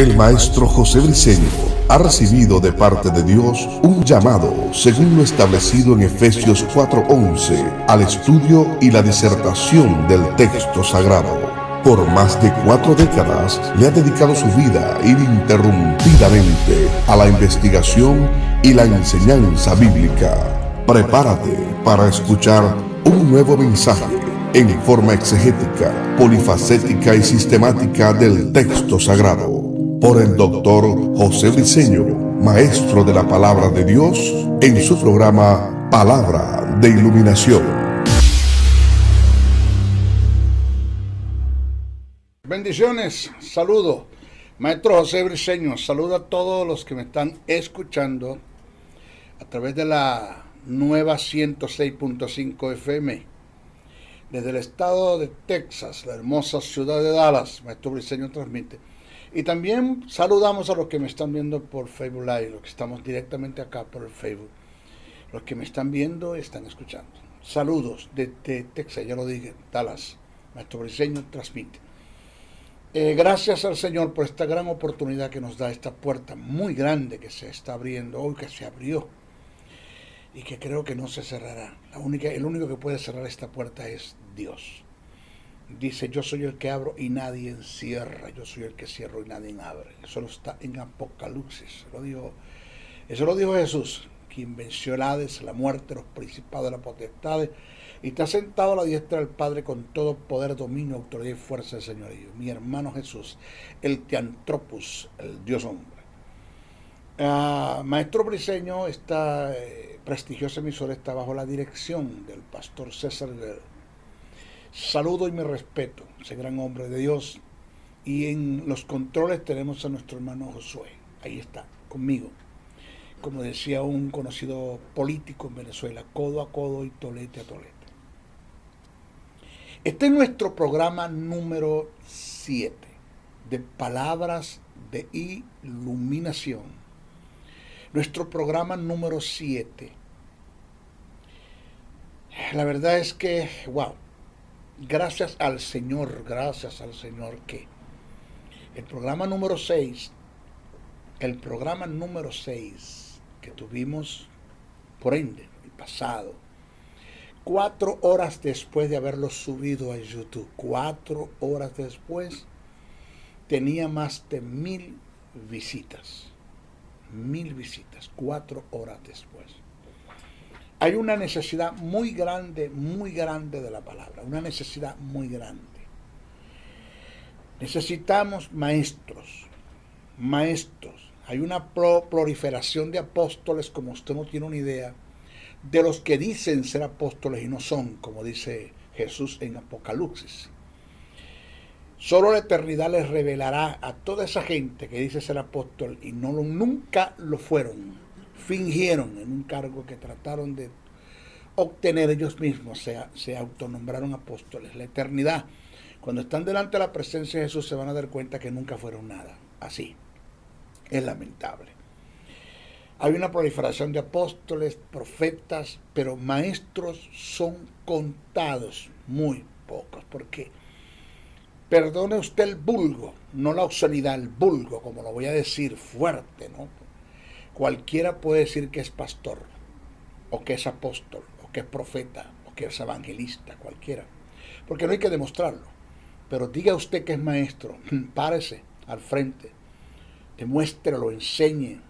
El maestro José Briceño ha recibido de parte de Dios un llamado, según lo establecido en Efesios 4:11, al estudio y la disertación del texto sagrado. Por más de 4 décadas le ha dedicado su vida ininterrumpidamente a la investigación y la enseñanza bíblica. Prepárate para escuchar un nuevo mensaje en forma exegética, polifacética y sistemática del texto sagrado, por el doctor José Briceño, maestro de la palabra de Dios, en su programa Palabra de Iluminación. Bendiciones, saludo. Maestro José Briceño, saludo a todos los que me están escuchando a través de la nueva 106.5 FM. Desde el estado de Texas, la hermosa ciudad de Dallas, Maestro Briceño transmite. Y también saludamos a los que me están viendo por Facebook Live, los que estamos directamente acá por el Facebook. Los que me están viendo están escuchando. Saludos desde Texas, ya lo dije, Dallas, Maestro Briceño transmite. Gracias al Señor por esta gran oportunidad que nos da, esta puerta muy grande que se está abriendo, hoy que se abrió y que creo que no se cerrará. El único que puede cerrar esta puerta es Dios. Dice, yo soy el que abro y nadie cierra, yo soy el que cierro y nadie abre. Eso está en Apocalipsis, eso lo dijo Jesús, quien venció el Hades, la muerte, los principados de las potestades, y está sentado a la diestra del Padre con todo poder, dominio, autoridad y fuerza del señorío. Mi hermano Jesús, el Teantropos, el Dios hombre. Maestro Briceño, esta prestigiosa emisora está bajo la dirección del pastor César Guerrero. Saludo y mi respeto, ese gran hombre de Dios. Y en los controles tenemos a nuestro hermano Josué. Ahí está, conmigo. Como decía un conocido político en Venezuela, codo a codo y tolete a tolete. Este es nuestro programa número 7 de Palabras de Iluminación. Nuestro programa número 7. La verdad es que, wow, gracias al Señor que el programa número 6 que tuvimos, por ende, el pasado, 4 horas después de haberlo subido a YouTube, 4 horas después, tenía más de 1000 visitas. 1000 visitas, 4 horas después. Hay una necesidad muy grande de la palabra, una necesidad muy grande. Necesitamos maestros. Hay una proliferación de apóstoles, como usted no tiene una idea, de los que dicen ser apóstoles y no son, como dice Jesús en Apocalipsis. Solo la eternidad les revelará a toda esa gente que dice ser apóstol y nunca lo fueron. Fingieron en un cargo que trataron de obtener ellos mismos, se autonombraron apóstoles. La eternidad, cuando están delante de la presencia de Jesús, se van a dar cuenta que nunca fueron nada. Así. Es lamentable. Hay una proliferación de apóstoles, profetas, pero maestros son contados, muy pocos, porque perdone usted el vulgo, no la obscenidad, el vulgo, como lo voy a decir fuerte, ¿no? Cualquiera puede decir que es pastor, o que es apóstol, o que es profeta, o que es evangelista, cualquiera, porque no hay que demostrarlo. Pero diga usted que es maestro, párese al frente, demuéstrelo, enseñe,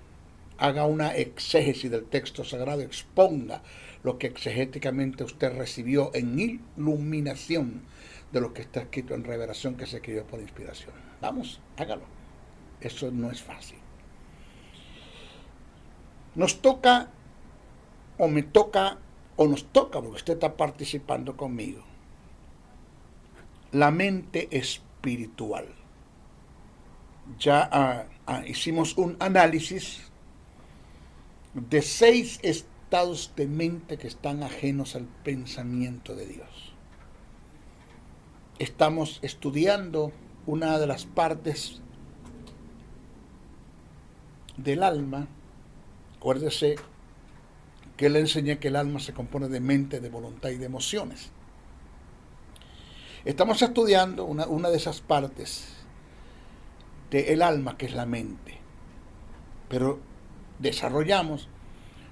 haga una exégesis del texto sagrado, exponga lo que exegéticamente usted recibió en iluminación de lo que está escrito en revelación que se escribió por inspiración. Vamos, hágalo. Eso no es fácil. Nos toca, o me toca, o nos toca, porque usted está participando conmigo, la mente espiritual. Ya hicimos un análisis de 6 estados de mente que están ajenos al pensamiento de Dios. Estamos estudiando una de las partes del alma. Acuérdese que le enseñé que el alma se compone de mente, de voluntad y de emociones. Estamos estudiando una de esas partes del alma, que es la mente. Pero desarrollamos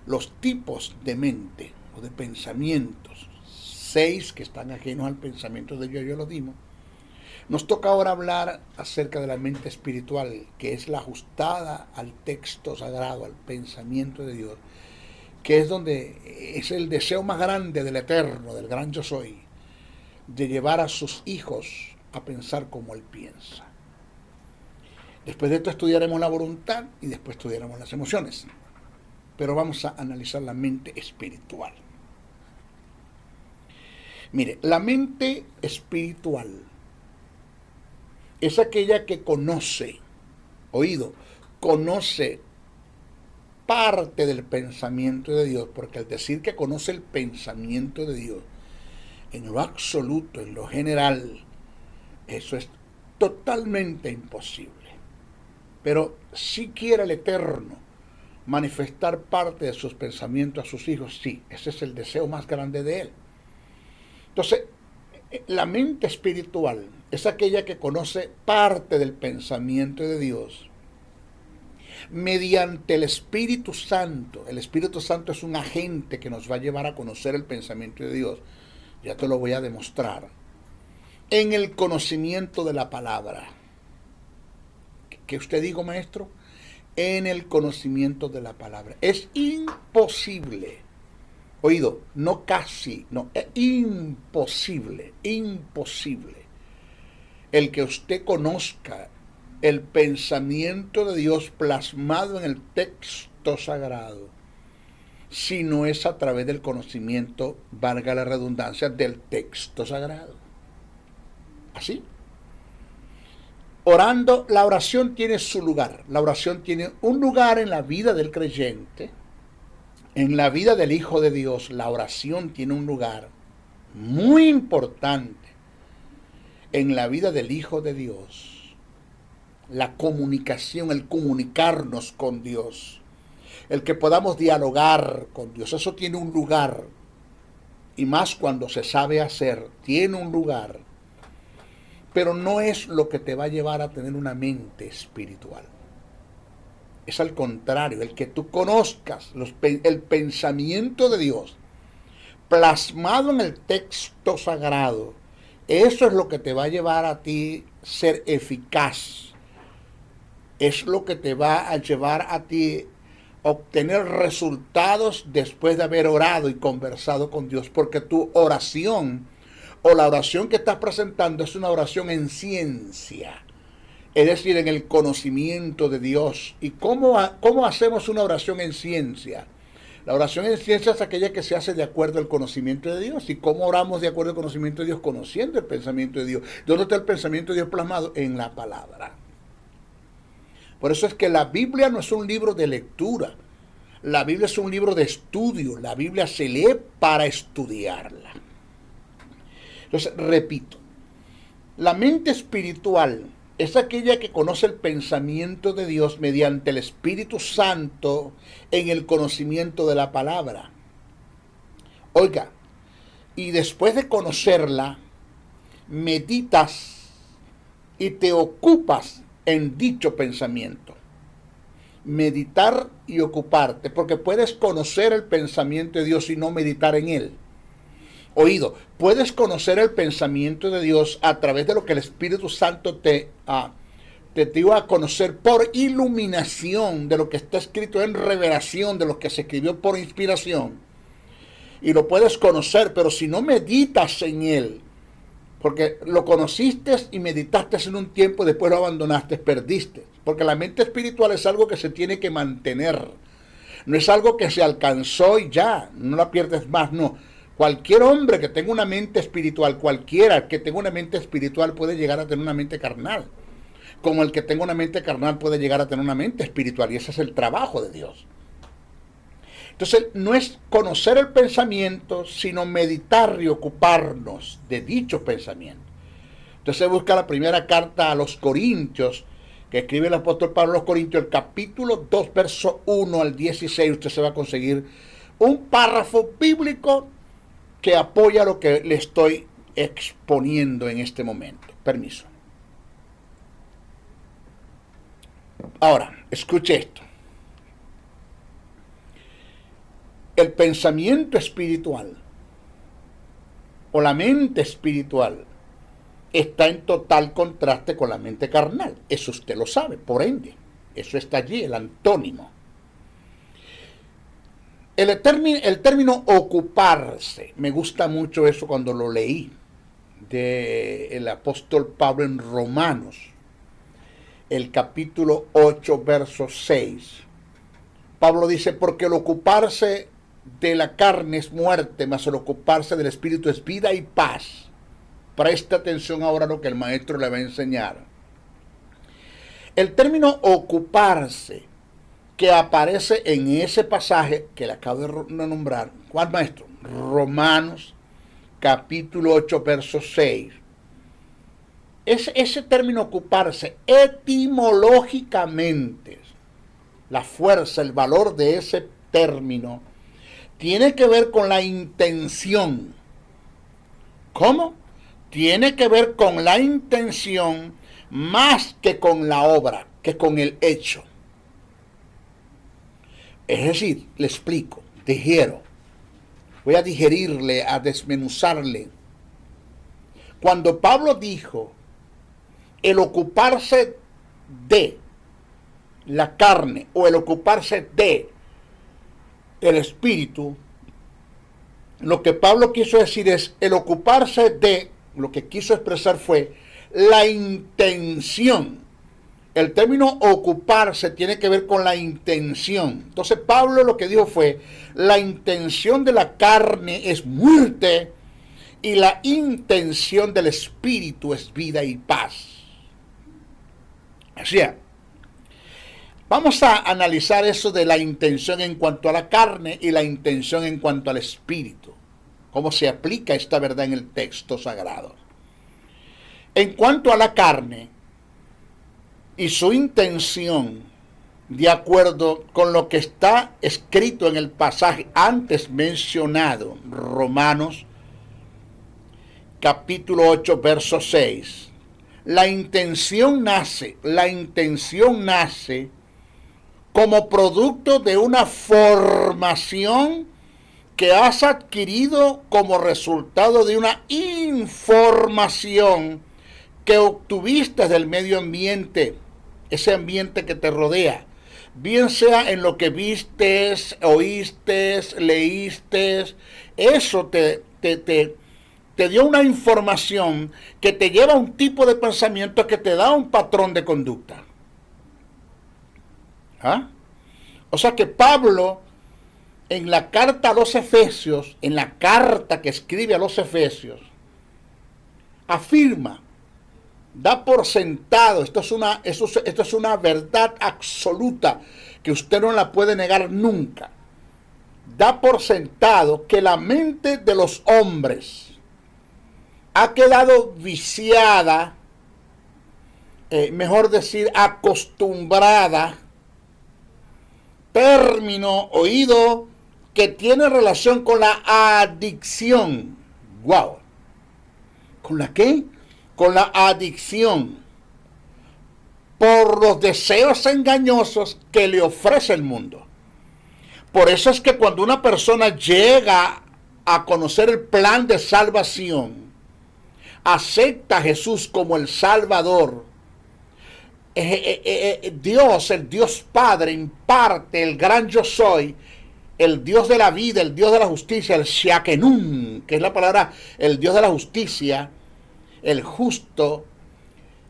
los tipos de mente o de pensamientos, 6 que están ajenos al pensamiento de Dios, yo lo dimos. Nos toca ahora hablar acerca de la mente espiritual, que es la ajustada al texto sagrado, al pensamiento de Dios, que es donde es el deseo más grande del Eterno, del gran Yo Soy, de llevar a sus hijos a pensar como Él piensa. Después de esto estudiaremos la voluntad y después estudiaremos las emociones. Pero vamos a analizar la mente espiritual. Mire, la mente espiritual es aquella que conoce, conoce parte del pensamiento de Dios, porque al decir que conoce el pensamiento de Dios, en lo absoluto, en lo general, eso es totalmente imposible. Pero si quiere el Eterno manifestar parte de sus pensamientos a sus hijos, sí, ese es el deseo más grande de Él. Entonces, la mente espiritual es aquella que conoce parte del pensamiento de Dios mediante el Espíritu Santo. El Espíritu Santo es un agente que nos va a llevar a conocer el pensamiento de Dios. Ya te lo voy a demostrar. En el conocimiento de la palabra. ¿Qué usted dijo, maestro? En el conocimiento de la palabra. Es imposible. No casi, no, es imposible el que usted conozca el pensamiento de Dios plasmado en el texto sagrado, si no es a través del conocimiento, valga la redundancia, del texto sagrado. ¿Así? Orando, la oración tiene su lugar. La oración tiene un lugar en la vida del creyente. En la vida del Hijo de Dios, la oración tiene un lugar muy importante. En la vida del Hijo de Dios, la comunicación, el comunicarnos con Dios, el que podamos dialogar con Dios, eso tiene un lugar. Y más cuando se sabe hacer, tiene un lugar. Pero no es lo que te va a llevar a tener una mente espiritual. Es al contrario, el que tú conozcas el pensamiento de Dios plasmado en el texto sagrado, eso es lo que te va a llevar a ti ser eficaz. Es lo que te va a llevar a ti obtener resultados después de haber orado y conversado con Dios, porque tu oración o la oración que estás presentando es una oración en ciencia. Es decir, en el conocimiento de Dios. ¿Y cómo hacemos una oración en ciencia? La oración en ciencia es aquella que se hace de acuerdo al conocimiento de Dios. ¿Y cómo oramos de acuerdo al conocimiento de Dios? Conociendo el pensamiento de Dios. ¿Dónde está el pensamiento de Dios plasmado? En la palabra. Por eso es que la Biblia no es un libro de lectura. La Biblia es un libro de estudio. La Biblia se lee para estudiarla. Entonces, repito, la mente espiritual es aquella que conoce el pensamiento de Dios mediante el Espíritu Santo en el conocimiento de la palabra. Oiga, y después de conocerla, meditas y te ocupas en dicho pensamiento. Meditar y ocuparte, porque puedes conocer el pensamiento de Dios y no meditar en él. Puedes conocer el pensamiento de Dios a través de lo que el Espíritu Santo te dio a conocer por iluminación de lo que está escrito en revelación, de lo que se escribió por inspiración. Y lo puedes conocer, pero si no meditas en él, porque lo conociste y meditaste en un tiempo, después lo abandonaste, perdiste. Porque la mente espiritual es algo que se tiene que mantener. No es algo que se alcanzó y ya, no la pierdes más, no. Cualquier hombre que tenga una mente espiritual, cualquiera que tenga una mente espiritual puede llegar a tener una mente carnal. Como el que tenga una mente carnal puede llegar a tener una mente espiritual. Y ese es el trabajo de Dios. Entonces, no es conocer el pensamiento, sino meditar y ocuparnos de dicho pensamiento. Entonces, busca la primera carta a los Corintios, que escribe el apóstol Pablo a los Corintios, el capítulo 2, verso 1 al 16. Usted se va a conseguir un párrafo bíblico que apoya lo que le estoy exponiendo en este momento. Permiso. Ahora, escuche esto. El pensamiento espiritual o la mente espiritual está en total contraste con la mente carnal. Eso usted lo sabe, por ende. Eso está allí, el antónimo. El término ocuparse, me gusta mucho eso cuando lo leí, del apóstol Pablo en Romanos, el capítulo 8, verso 6. Pablo dice, porque el ocuparse de la carne es muerte, mas el ocuparse del espíritu es vida y paz. Presta atención ahora a lo que el maestro le va a enseñar. El término ocuparse que aparece en ese pasaje que le acabo de nombrar, ¿cuál maestro? Romanos capítulo 8, verso 6. Ese término ocuparse etimológicamente, la fuerza, el valor de ese término, tiene que ver con la intención. ¿Cómo? Tiene que ver con la intención más que con la obra, que con el hecho. Es decir, le explico, digiero. Voy a digerirle, a desmenuzarle. Cuando Pablo dijo el ocuparse de la carne o el ocuparse de el espíritu, lo que Pablo quiso decir es el ocuparse de, lo que quiso expresar fue la intención. El término ocuparse tiene que ver con la intención. Entonces Pablo lo que dijo fue, la intención de la carne es muerte y la intención del espíritu es vida y paz. Así es. Vamos a analizar eso de la intención en cuanto a la carne y la intención en cuanto al espíritu. Cómo se aplica esta verdad en el texto sagrado. En cuanto a la carne y su intención, de acuerdo con lo que está escrito en el pasaje antes mencionado, Romanos capítulo 8, verso 6, la intención nace como producto de una formación que has adquirido como resultado de una información que obtuviste del medio ambiente, ese ambiente que te rodea, bien sea en lo que vistes, oíste, leíste, eso te dio una información que te lleva a un tipo de pensamiento que te da un patrón de conducta. ¿Ah? O sea que Pablo, en la carta a los Efesios, en la carta que escribe a los Efesios, afirma, da por sentado, esto es una verdad absoluta que usted no la puede negar nunca. Da por sentado que la mente de los hombres ha quedado viciada, mejor decir, acostumbrada, término oído que tiene relación con la adicción. ¡Wow! ¿Con la qué? Con la adicción por los deseos engañosos que le ofrece el mundo. Por eso es que cuando una persona llega a conocer el plan de salvación, acepta a Jesús como el Salvador, Dios, el Dios Padre, imparte el gran yo soy, el Dios de la vida, el Dios de la justicia, el Shakenun, que es la palabra, el Dios de la justicia, el justo,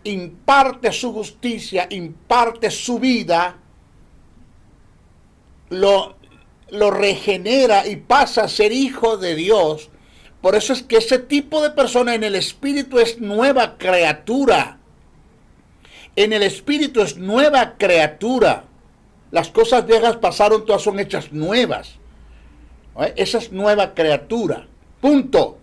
imparte su justicia, imparte su vida, lo regenera y pasa a ser hijo de Dios. Por eso es que ese tipo de persona en el espíritu es nueva criatura. En el espíritu es nueva criatura. Las cosas viejas pasaron, todas son hechas nuevas. Esa es nueva criatura. Punto.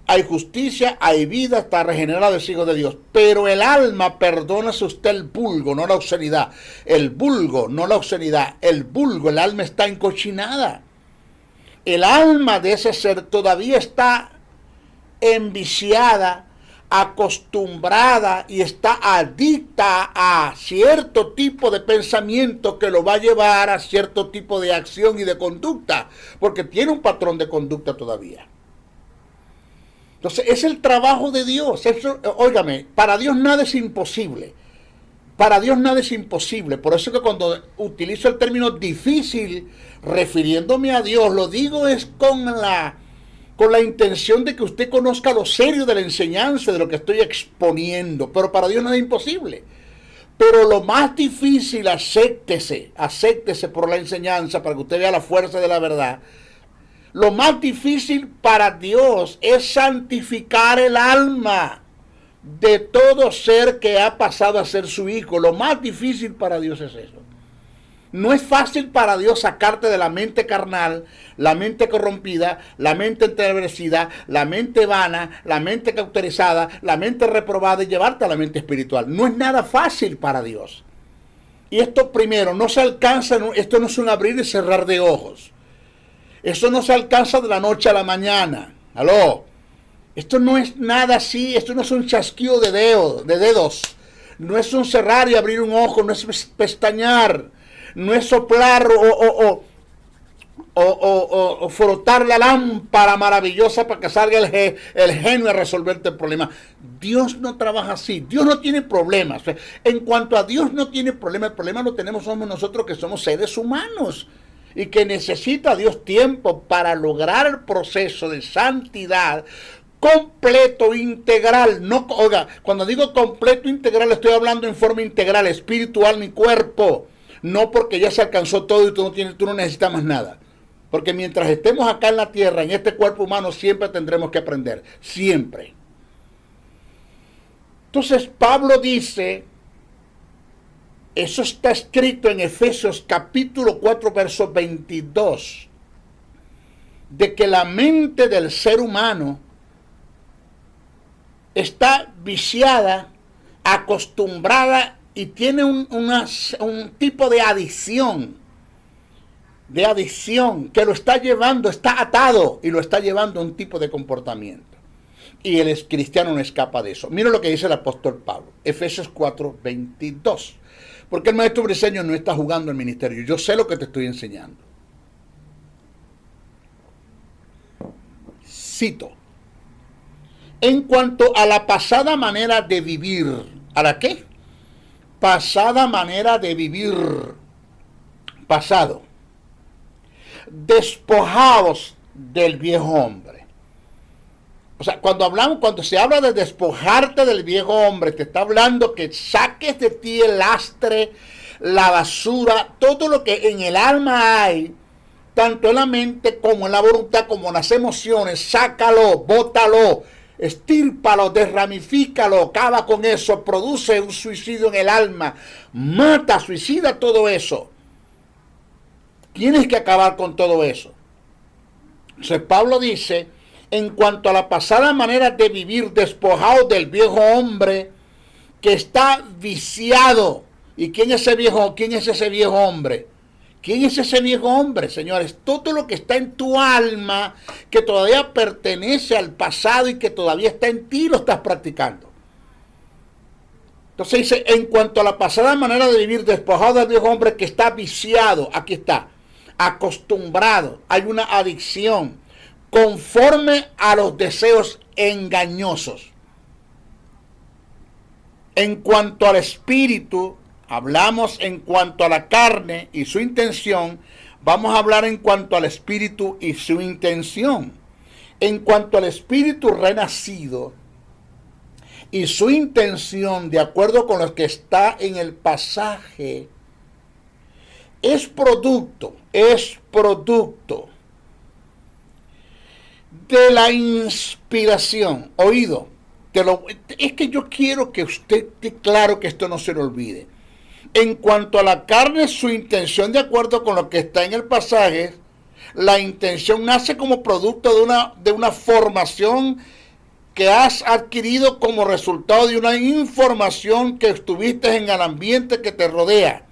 Hay justicia, hay vida, está regenerado, es hijo de Dios. Pero el alma, perdónase usted el vulgo, no la obscenidad. El vulgo, no la obscenidad. El vulgo, el alma está encochinada. El alma de ese ser todavía está enviciada acostumbrada y está adicta a cierto tipo de pensamiento que lo va a llevar a cierto tipo de acción y de conducta, porque tiene un patrón de conducta todavía. Entonces, es el trabajo de Dios. Eso, óigame, para Dios nada es imposible. Para Dios nada es imposible. Por eso que cuando utilizo el término difícil, refiriéndome a Dios, lo digo es con la intención de que usted conozca lo serio de la enseñanza, de lo que estoy exponiendo. Pero para Dios nada es imposible. Pero lo más difícil, acéptese por la enseñanza para que usted vea la fuerza de la verdad. Lo más difícil para Dios es santificar el alma de todo ser que ha pasado a ser su hijo. Lo más difícil para Dios es eso. No es fácil para Dios sacarte de la mente carnal, la mente corrompida, la mente entenebrecida, la mente vana, la mente cauterizada, la mente reprobada y llevarte a la mente espiritual. No es nada fácil para Dios. Y esto primero, no se alcanza, esto no es un abrir y cerrar de ojos. Eso no se alcanza de la noche a la mañana. ¿Aló? Esto no es nada así, esto no es un chasquido de dedos. No es un cerrar y abrir un ojo, no es pestañear. No es soplar o frotar la lámpara maravillosa para que salga el genio a resolverte el problema. Dios no trabaja así. Dios no tiene problemas. En cuanto a Dios no tiene problema, el problema lo tenemos somos nosotros, que somos seres humanos y que necesita Dios tiempo para lograr el proceso de santidad completo, integral. No, oiga, cuando digo completo, integral, estoy hablando en forma integral, espiritual, mi cuerpo. No porque ya se alcanzó todo y tú no necesitas más nada. Porque mientras estemos acá en la tierra, en este cuerpo humano, siempre tendremos que aprender. Siempre. Entonces Pablo dice, eso está escrito en Efesios capítulo 4, verso 22, de que la mente del ser humano está viciada, acostumbrada y tiene un tipo de adicción que lo está llevando, está atado y lo está llevando a un tipo de comportamiento. Y el cristiano no escapa de eso. Mira lo que dice el apóstol Pablo, Efesios 4, 22. Porque el maestro Briceño no está jugando el ministerio. Yo sé lo que te estoy enseñando. Cito. En cuanto a la pasada manera de vivir, ¿a la qué? Pasada manera de vivir, pasado. Despojados del viejo hombre. O sea, cuando se habla de despojarte del viejo hombre, te está hablando que saques de ti el lastre, la basura, todo lo que en el alma hay, tanto en la mente como en la voluntad, como en las emociones, sácalo, bótalo, estírpalo, desramifícalo, acaba con eso, produce un suicidio en el alma, mata, suicida todo eso. Tienes que acabar con todo eso. Entonces Pablo dice, en cuanto a la pasada manera de vivir, despojado del viejo hombre que está viciado. ¿Y quién es ese viejo hombre? ¿Quién es ese viejo hombre, señores? Todo lo que está en tu alma, que todavía pertenece al pasado y que todavía está en ti, lo estás practicando. Entonces dice, en cuanto a la pasada manera de vivir, despojado del viejo hombre que está viciado, aquí está, acostumbrado, hay una adicción, conforme a los deseos engañosos. En cuanto al espíritu, hablamos en cuanto a la carne y su intención, vamos a hablar en cuanto al espíritu y su intención. En cuanto al espíritu renacido y su intención, de acuerdo con lo que está en el pasaje, es producto de la inspiración. Oído, es que yo quiero que usted esté claro, que esto no se le olvide. En cuanto a la carne, su intención, de acuerdo con lo que está en el pasaje, la intención nace como producto de una formación que has adquirido como resultado de una información que estuviste en el ambiente que te rodea.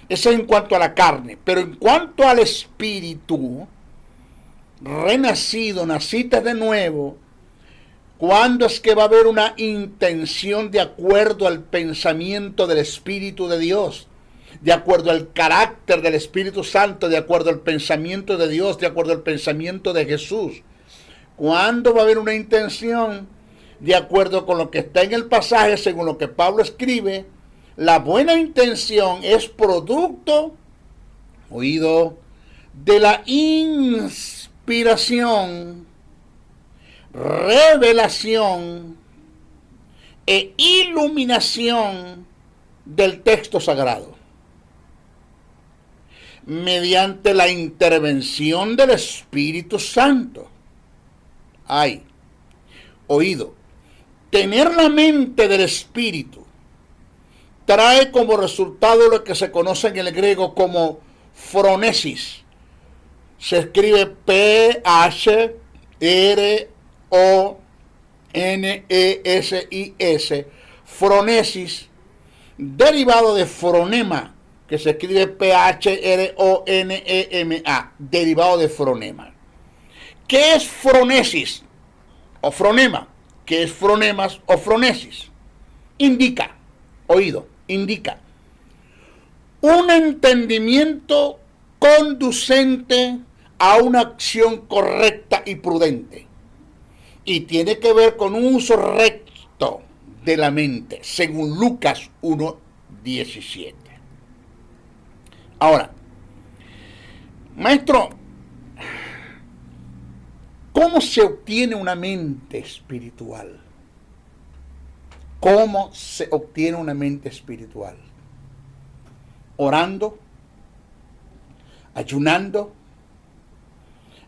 Eso es en cuanto a la carne. Pero en cuanto al espíritu, renacido, naciste de nuevo, ¿Cuándo es que va a haber una intención de acuerdo al pensamiento del Espíritu de Dios? De acuerdo al carácter del Espíritu Santo, de acuerdo al pensamiento de Dios, de acuerdo al pensamiento de Jesús. ¿Cuándo va a haber una intención de acuerdo con lo que está en el pasaje, según lo que Pablo escribe? La buena intención es producto, oído, de la inspiración, revelación e iluminación del texto sagrado, mediante la intervención del Espíritu Santo. Ay, oído, tener la mente del Espíritu trae como resultado lo que se conoce en el griego como phronesis. Se escribe P-H-R-O-N-E-S-I-S, phronesis, derivado de fronema, que se escribe P-H-R-O-N-E-M-A, derivado de fronema. ¿Qué es phronesis o fronema? ¿Qué es fronemas o phronesis? Indica, oído, indica un entendimiento conducente a una acción correcta y prudente, y tiene que ver con un uso recto de la mente, según Lucas 1:17. Ahora, maestro, ¿cómo se obtiene una mente espiritual? ¿Cómo se obtiene una mente espiritual? Orando, ayunando,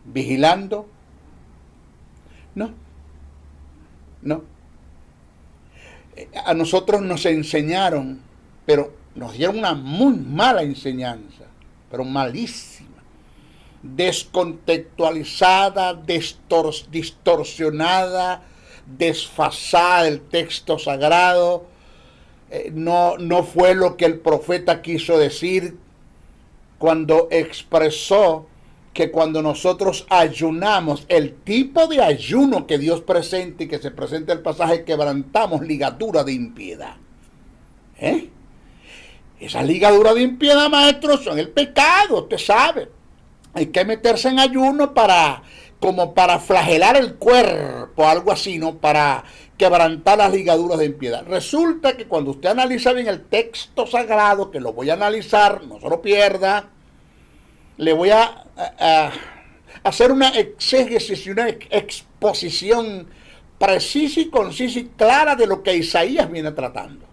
vigilando. No. A nosotros nos enseñaron, pero nos dieron una muy mala enseñanza, pero malísima, descontextualizada, distorsionada, desfasada del texto sagrado. No fue lo que el profeta quiso decir cuando expresó que cuando nosotros ayunamos, el tipo de ayuno que Dios presenta y que se presenta en el pasaje, quebrantamos ligadura de impiedad. Esas ligaduras de impiedad, maestro, son el pecado, usted sabe. Hay que meterse en ayuno como para flagelar el cuerpo, algo así, ¿no? Para quebrantar las ligaduras de impiedad. Resulta que cuando usted analiza bien el texto sagrado, que lo voy a analizar, no se lo pierda, le voy a hacer una exégesis y una exposición precisa y concisa y clara de lo que Isaías viene tratando.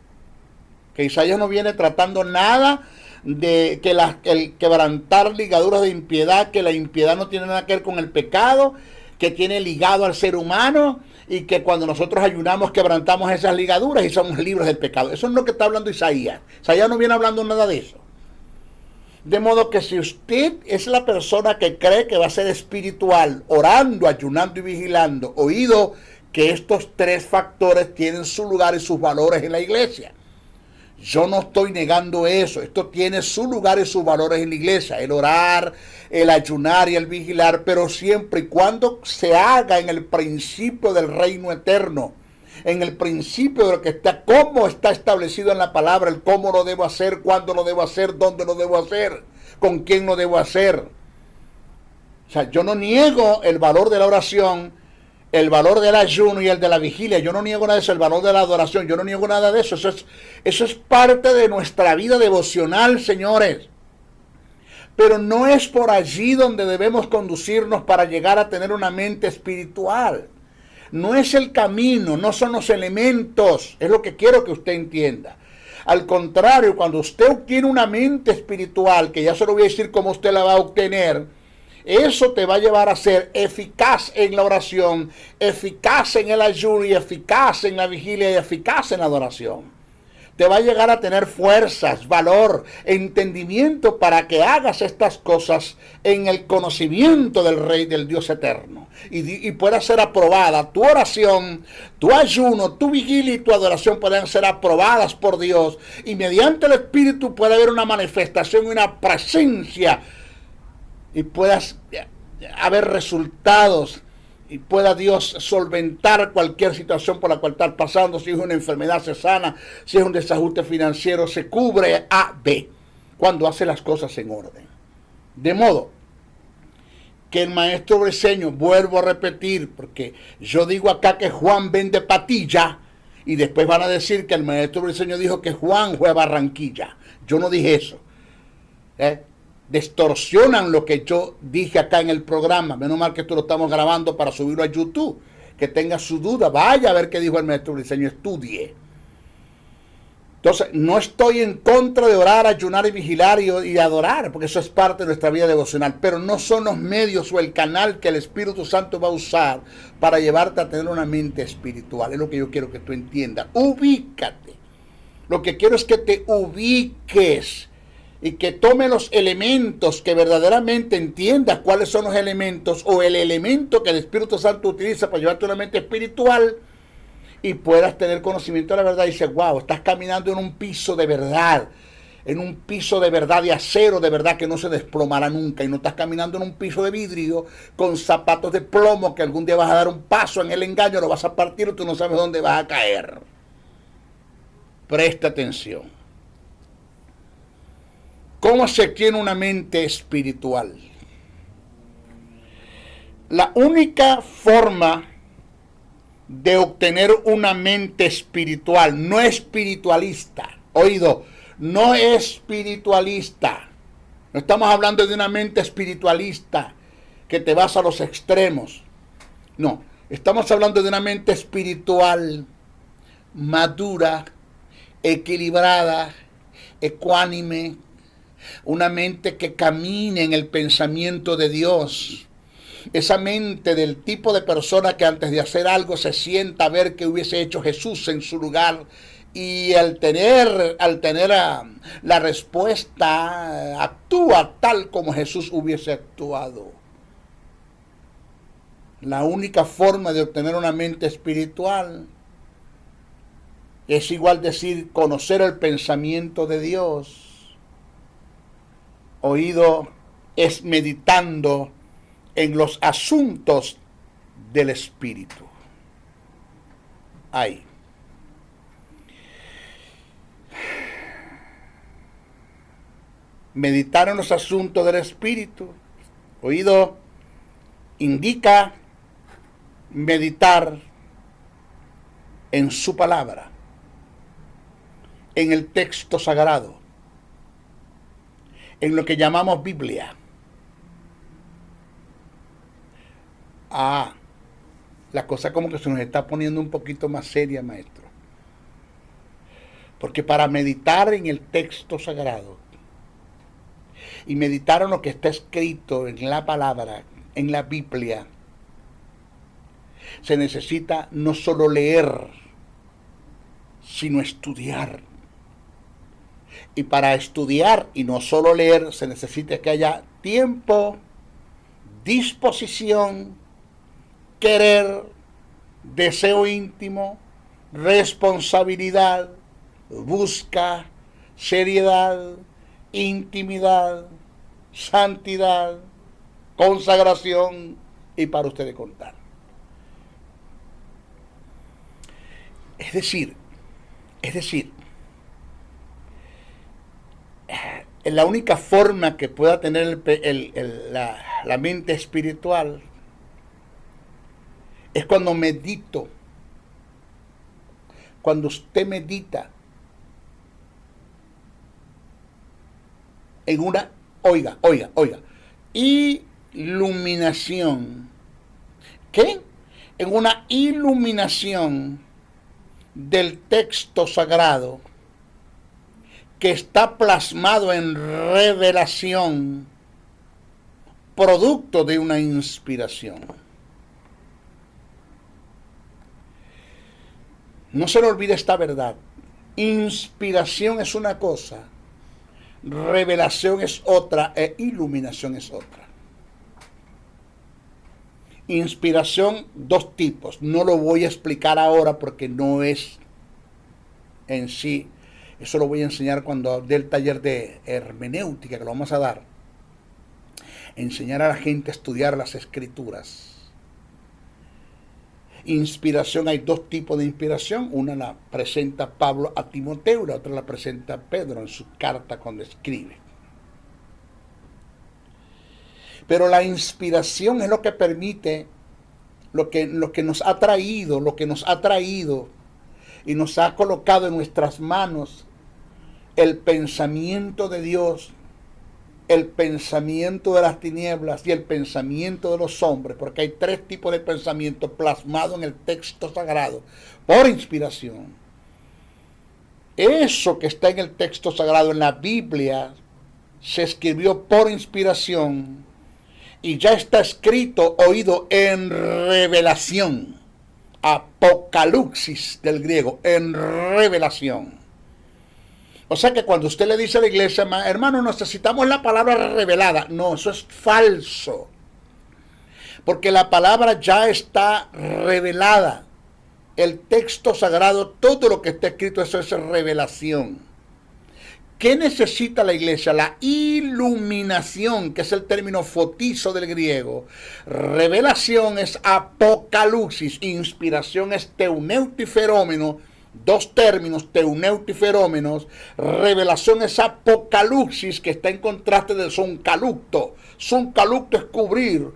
Que Isaías no viene tratando nada de que el quebrantar ligaduras de impiedad, que la impiedad no tiene nada que ver con el pecado, que tiene ligado al ser humano, y que cuando nosotros ayunamos quebrantamos esas ligaduras y somos libres del pecado. Eso es lo que está hablando Isaías. Isaías no viene hablando nada de eso. De modo que si usted es la persona que cree que va a ser espiritual, orando, ayunando y vigilando, oído que estos tres factores tienen su lugar y sus valores en la iglesia. Yo no estoy negando eso. Esto tiene su lugar y sus valores en la iglesia. El orar, el ayunar y el vigilar, pero siempre y cuando se haga en el principio del reino eterno, en el principio de lo que está, cómo está establecido en la palabra, el cómo lo debo hacer, cuándo lo debo hacer, dónde lo debo hacer, con quién lo debo hacer. O sea, yo no niego el valor de la oración, el valor del ayuno y el de la vigilia. Yo no niego nada de eso, el valor de la adoración. Yo no niego nada de eso. Eso es parte de nuestra vida devocional, señores. Pero no es por allí donde debemos conducirnos para llegar a tener una mente espiritual. No es el camino, no son los elementos. Es lo que quiero que usted entienda. Al contrario, cuando usted obtiene una mente espiritual, que ya se lo voy a decir cómo usted la va a obtener, eso te va a llevar a ser eficaz en la oración, eficaz en el ayuno y eficaz en la vigilia y eficaz en la adoración. Te va a llegar a tener fuerzas, valor, entendimiento para que hagas estas cosas en el conocimiento del Rey, del Dios eterno. Y pueda ser aprobada tu oración, tu ayuno, tu vigilia y tu adoración puedan ser aprobadas por Dios. Y mediante el Espíritu puede haber una manifestación y una presencia. Y puedas haber resultados y pueda Dios solventar cualquier situación por la cual estás pasando. Si es una enfermedad, se sana. Si es un desajuste financiero, se cubre. A, B, cuando hace las cosas en orden. De modo que el maestro Briceño, vuelvo a repetir, porque yo digo acá que Juan vende patilla, y después van a decir que el maestro Briceño dijo que Juan fue a Barranquilla. Yo no dije eso. Distorsionan lo que yo dije acá en el programa. Menos mal que esto lo estamos grabando para subirlo a YouTube. Que tenga su duda, vaya a ver qué dijo el maestro Briceño, estudie. Entonces, no estoy en contra de orar, ayunar y vigilar y adorar, porque eso es parte de nuestra vida devocional, pero no son los medios o el canal que el Espíritu Santo va a usar para llevarte a tener una mente espiritual. Es lo que yo quiero que tú entiendas. Ubícate. Lo que quiero es que te ubiques y que tome los elementos, que verdaderamente entiendas cuáles son los elementos o el elemento que el Espíritu Santo utiliza para llevarte a una mente espiritual, y puedas tener conocimiento de la verdad y dices, wow, estás caminando en un piso de verdad, en un piso de verdad, de acero, de verdad que no se desplomará nunca, y no estás caminando en un piso de vidrio con zapatos de plomo que algún día vas a dar un paso en el engaño, lo vas a partir y tú no sabes dónde vas a caer. Presta atención. ¿Cómo se tiene una mente espiritual? La única forma de obtener una mente espiritual, no espiritualista, oído, no espiritualista, no estamos hablando de una mente espiritualista que te vas a los extremos, no, estamos hablando de una mente espiritual madura, equilibrada, ecuánime, una mente que camine en el pensamiento de Dios. Esa mente del tipo de persona que antes de hacer algo se sienta a ver qué hubiese hecho Jesús en su lugar, y al tener la respuesta actúa tal como Jesús hubiese actuado. La única forma de obtener una mente espiritual es igual decir conocer el pensamiento de Dios. Oído es meditando en los asuntos del Espíritu. Ahí. Meditar en los asuntos del Espíritu. Oído indica meditar en su palabra, en el texto sagrado, en lo que llamamos Biblia. La cosa como que se nos está poniendo un poquito más seria, maestro. Porque para meditar en el texto sagrado y meditar en lo que está escrito en la palabra, en la Biblia, se necesita no solo leer, sino estudiar. Y para estudiar y no solo leer, se necesita que haya tiempo, disposición, querer, deseo íntimo, responsabilidad, busca, seriedad, intimidad, santidad, consagración, y para ustedes contar. Es decir, la única forma que pueda tener la mente espiritual es cuando medito, cuando usted medita en una, oiga, iluminación. ¿Qué? En una iluminación del texto sagrado que está plasmado en revelación, producto de una inspiración. No se le olvide esta verdad. Inspiración es una cosa, revelación es otra, e iluminación es otra. Inspiración, dos tipos. No lo voy a explicar ahora porque no es en sí. Eso lo voy a enseñar cuando dé el taller de hermenéutica, que lo vamos a dar. Enseñar a la gente a estudiar las escrituras. Inspiración, hay dos tipos de inspiración. Una la presenta Pablo a Timoteo y la otra la presenta Pedro en su carta cuando escribe. Pero la inspiración es lo que permite, lo que nos ha traído y nos ha colocado en nuestras manos el pensamiento de Dios, el pensamiento de las tinieblas y el pensamiento de los hombres, porque hay tres tipos de pensamiento plasmados en el texto sagrado por inspiración. Eso que está en el texto sagrado, en la Biblia, se escribió por inspiración y ya está escrito, oído en revelación. Apocalipsis del griego, en revelación. O sea que cuando usted le dice a la iglesia, hermano, necesitamos la palabra revelada. No, eso es falso. Porque la palabra ya está revelada. El texto sagrado, todo lo que está escrito, eso es revelación. ¿Qué necesita la iglesia? La iluminación, que es el término fotizo del griego. Revelación es apocalipsis. Inspiración es teuneutifenómeno. Dos términos, teuneutifenómenos. Revelación es apocalipsis, que está en contraste del soncalucto. Soncalucto es cubrir.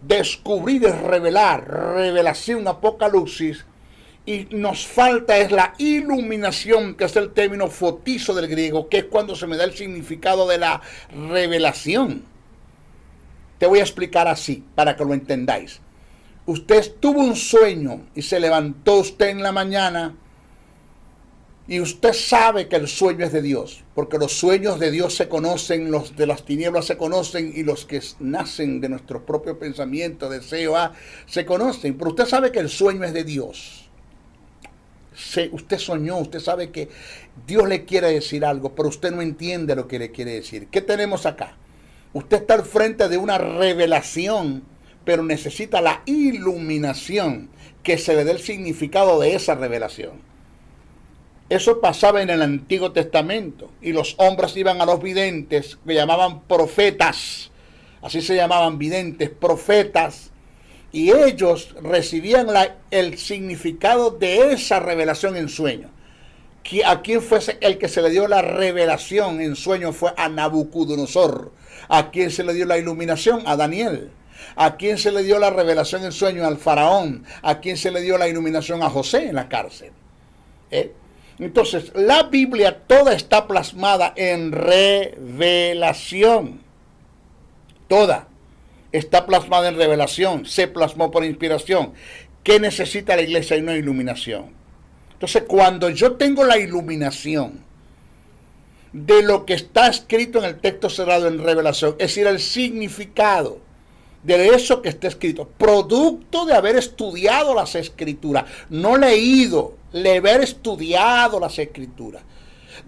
Descubrir es revelar. Revelación, apocalipsis. Y nos falta es la iluminación, que es el término fotizo del griego, que es cuando se me da el significado de la revelación. Te voy a explicar así, para que lo entendáis. Usted tuvo un sueño y se levantó usted en la mañana y usted sabe que el sueño es de Dios, porque los sueños de Dios se conocen, los de las tinieblas se conocen y los que nacen de nuestro propio pensamiento, deseo, se conocen, pero usted sabe que el sueño es de Dios. Usted soñó, usted sabe que Dios le quiere decir algo, pero usted no entiende lo que le quiere decir. ¿Qué tenemos acá? Usted está al frente de una revelación, pero necesita la iluminación, que se le dé el significado de esa revelación. Eso pasaba en el Antiguo Testamento, y los hombres iban a los videntes, que llamaban profetas, así se llamaban videntes, profetas, y ellos recibían el significado de esa revelación en sueño. A quien fue el que se le dio la revelación en sueño fue a Nabucodonosor. A quien se le dio la iluminación, a Daniel. A quien se le dio la revelación en sueño, al faraón. A quien se le dio la iluminación, a José en la cárcel. Entonces, la Biblia toda está plasmada en revelación. Toda está plasmada en revelación, se plasmó por inspiración. ¿Qué necesita la iglesia? Y una iluminación. Entonces, cuando yo tengo la iluminación de lo que está escrito en el texto cerrado en revelación, es decir, el significado de eso que está escrito, producto de haber estudiado las escrituras, no leído, de haber estudiado las escrituras,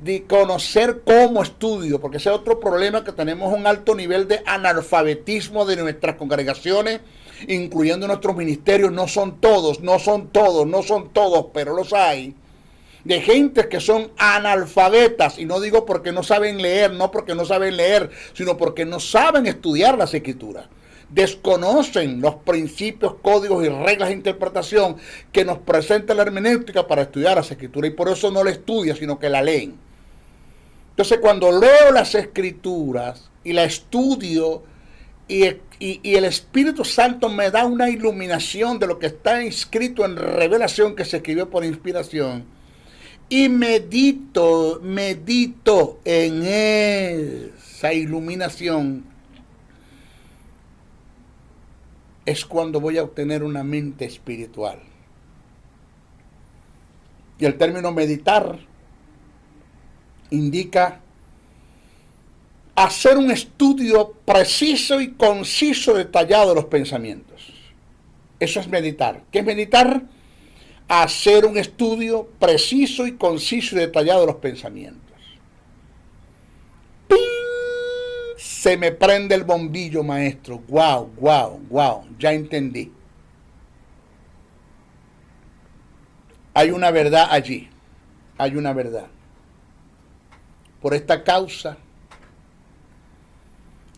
de conocer cómo estudio, porque ese es otro problema, que tenemos un alto nivel de analfabetismo de nuestras congregaciones, incluyendo nuestros ministerios. No son todos, pero los hay, de gentes que son analfabetas, y no digo porque no saben leer, sino porque no saben estudiar las escrituras. Desconocen los principios, códigos y reglas de interpretación que nos presenta la hermenéutica para estudiar las escrituras, y por eso no la estudian, sino que la leen. Entonces, cuando leo las escrituras y la estudio y el Espíritu Santo me da una iluminación de lo que está escrito en revelación, que se escribió por inspiración, y medito en esa iluminación, es cuando voy a obtener una mente espiritual. Y el término meditar indica hacer un estudio preciso y conciso, detallado de los pensamientos. Eso es meditar. ¿Qué es meditar? Hacer un estudio preciso y conciso y detallado de los pensamientos. ¡Ping! Se me prende el bombillo, maestro. Wow, ya entendí. Hay una verdad allí. Hay una verdad. Por esta causa,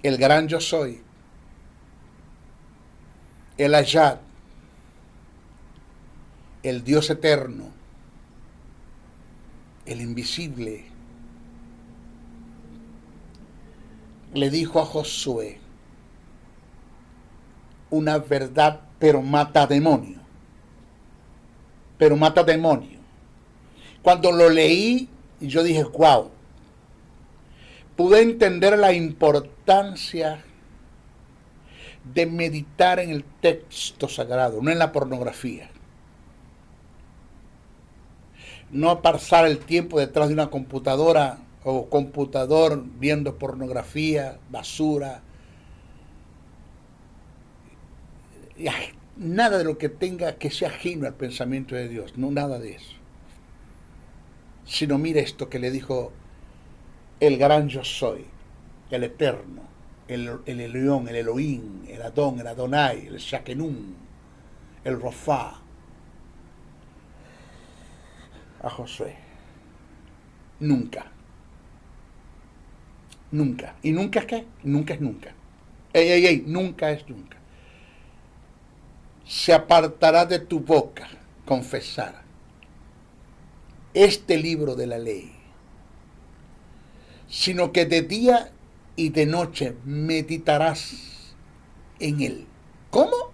el gran yo soy, el Ayad, el Dios eterno, el invisible, le dijo a Josué una verdad, pero mata demonio. Pero mata demonio. Cuando lo leí, yo dije, wow, pude entender la importancia de meditar en el texto sagrado, no en la pornografía. No pasar el tiempo detrás de una computadora o computador viendo pornografía, basura. Nada de lo que tenga que sea ajeno al pensamiento de Dios, no nada de eso. Sino mire esto que le dijo el gran yo soy, el eterno, el Elión, el Elohim, el Adón, el Adonai, el Shakenum, el Rofá, a Josué. Nunca. Nunca. ¿Y nunca es qué? Nunca es nunca. Nunca es nunca. Se apartará de tu boca confesar este libro de la ley, sino que de día y de noche meditarás en él. ¿Cómo?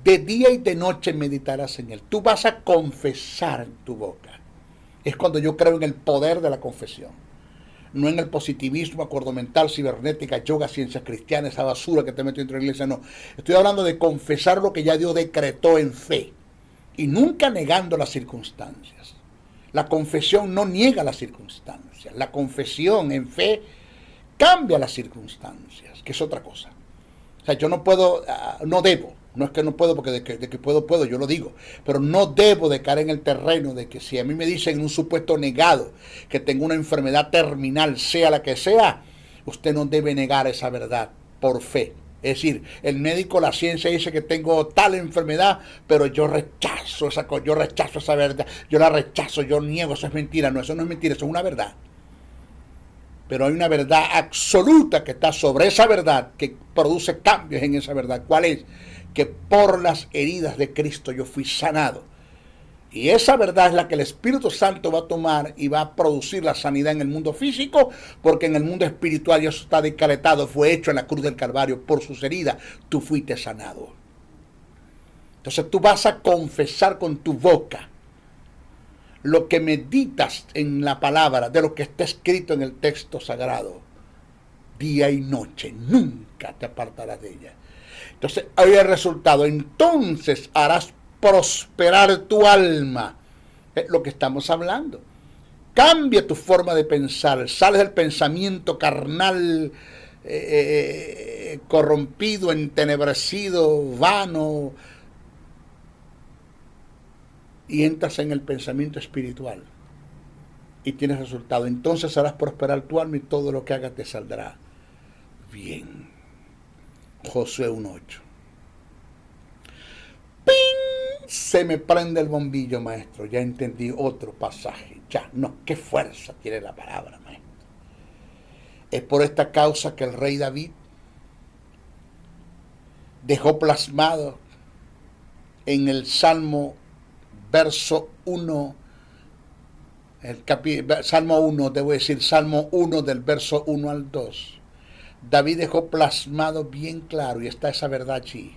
De día y de noche meditarás en él. Tú vas a confesar en tu boca. Es cuando yo creo en el poder de la confesión. No en el positivismo, acuerdo mental, cibernética, yoga, ciencias cristianas, esa basura que te metió dentro de la iglesia, no. Estoy hablando de confesar lo que ya Dios decretó en fe. Y nunca negando las circunstancias. La confesión no niega las circunstancias. La confesión en fe cambia las circunstancias, que es otra cosa. O sea, yo no puedo, no debo. No es que no puedo, porque de que puedo, yo lo digo. Pero no debo de caer en el terreno de que si a mí me dicen en un supuesto negado que tengo una enfermedad terminal, sea la que sea, usted no debe negar esa verdad por fe. Es decir, el médico, la ciencia dice que tengo tal enfermedad, pero yo rechazo esa verdad. Yo la rechazo, yo niego, eso es mentira. No, eso no es mentira, eso es una verdad. Pero hay una verdad absoluta que está sobre esa verdad, que produce cambios en esa verdad. ¿Cuál es? Que por las heridas de Cristo yo fui sanado. Y esa verdad es la que el Espíritu Santo va a tomar y va a producir la sanidad en el mundo físico, porque en el mundo espiritual ya eso está decretado, fue hecho en la cruz del Calvario. Por sus heridas tú fuiste sanado. Entonces tú vas a confesar con tu boca lo que meditas en la palabra, de lo que está escrito en el texto sagrado. Día y noche, nunca te apartarás de ella. Entonces, ahí el resultado. Entonces harás prosperar tu alma. Es lo que estamos hablando. Cambia tu forma de pensar. Sales del pensamiento carnal, corrompido, entenebrecido, vano, y entras en el pensamiento espiritual. Y tienes resultado. Entonces harás prosperar tu alma y todo lo que hagas te saldrá bien. Josué 1:8. ¡Ping! Se me prende el bombillo, maestro. Ya entendí otro pasaje. Ya, no, qué fuerza tiene la palabra, maestro. Es por esta causa que el rey David dejó plasmado en el Salmo verso 1, Salmo 1, debo decir, Salmo 1 del verso 1 al 2. David dejó plasmado bien claro, y está esa verdad allí,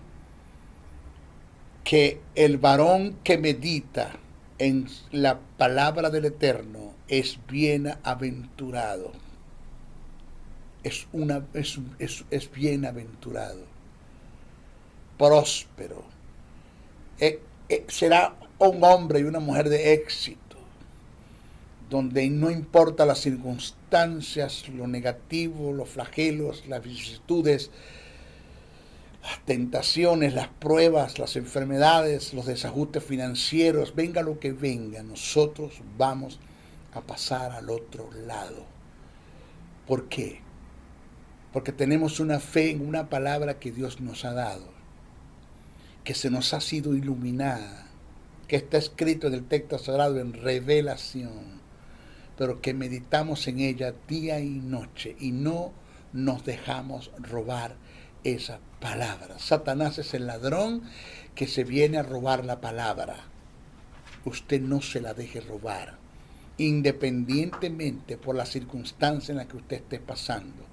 que el varón que medita en la palabra del Eterno es bienaventurado. Es bienaventurado, próspero. Será un hombre y una mujer de éxito, donde no importa las circunstancias, lo negativo, los flagelos, las vicisitudes, las tentaciones, las pruebas, las enfermedades, los desajustes financieros, venga lo que venga, nosotros vamos a pasar al otro lado. ¿Por qué? Porque tenemos una fe en una palabra que Dios nos ha dado, que se nos ha sido iluminada, que está escrito en el texto sagrado en revelación, pero que meditamos en ella día y noche y no nos dejamos robar esa palabra. Satanás es el ladrón que se viene a robar la palabra. usted no se la deje robar, independientemente por la circunstancia en la que usted esté pasando.